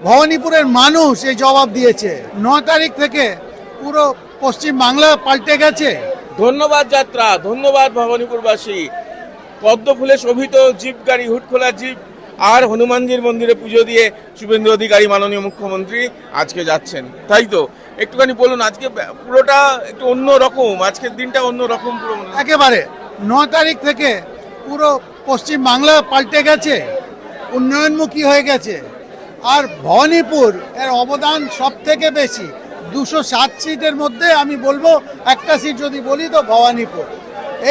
ভবানীপুরের মানুষ এই জবাব দিয়েছে। 9 তারিখ থেকে পুরো পশ্চিম বাংলা পাল্টে গেছে। ধন্যবাদ যাত্রা, ধন্যবাদ ভবানীপুরবাসী। পদ্ম ফুলে শোভিত জিপ গাড়ি, হুটখোলা জিপ আর হনুমানজির মন্দিরে পুজো দিয়ে শুভেন্দু অধিকারী মাননীয় মুখ্যমন্ত্রী আজকে যাচ্ছেন, তাই তো? একটুখানি বলুন, আজকে পুরোটা একটু অন্য রকম, আজকের দিনটা অন্য রকম পুরো। একেবারে 9 তারিখ থেকে পুরো পশ্চিম বাংলা পাল্টে গেছে, উন্নয়নমুখী হয়ে গেছে। আর ভবানীপুর এর অবদান সব থেকে বেশি। 207 সিটের মধ্যে আমি বলবো একটা সিট যদি বলি তো ভবানীপুর।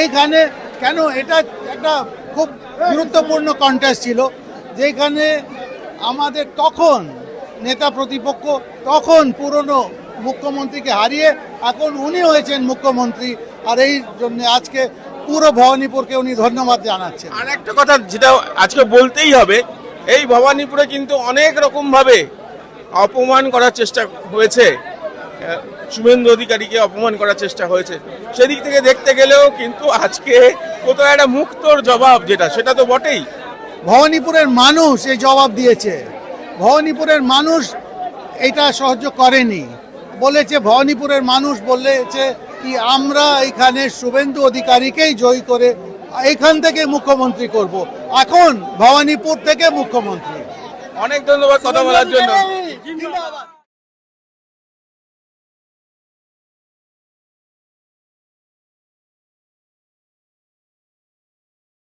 এইখানে কেন এটা একটা খুব গুরুত্বপূর্ণ কন্টেস্ট ছিল, যেখানে আমাদের তখন নেতা প্রতিপক্ষ, তখন পুরনো মুখ্যমন্ত্রীকে হারিয়ে এখন উনি হয়েছেন মুখ্যমন্ত্রী। আর এই জন্য আজকে পুরো ভবানীপুরকে উনি ধন্যবাদ জানাচ্ছেন। আর একটা কথা যেটা আজকে বলতেই হবে, এই ভবানীপুরে কিন্তু অনেক রকম ভাবে অপমান করার চেষ্টা হয়েছে, শুভেন্দু অধিকারীকে অপমান করার চেষ্টা হয়েছে। সেদিক থেকে দেখতে গেলেও কিন্তু আজকে কোথাও একটা মুক্তর জবাব, যেটা সেটা তো বটেই। ভবানীপুরের মানুষ এই জবাব দিয়েছে। ভবানীপুরের মানুষ এটা সহ্য করেনি, বলেছে ভবানীপুরের মানুষ বলেছে কি আমরা এখানে শুভেন্দু অধিকারীকেই জয়ী করে এইখান থেকে মুখ্যমন্ত্রী করব। এখন ভবানীপুর থেকে মুখ্যমন্ত্রী। অনেক ধন্যবাদ কথা বলার জন্য। জিন্দাবাদ।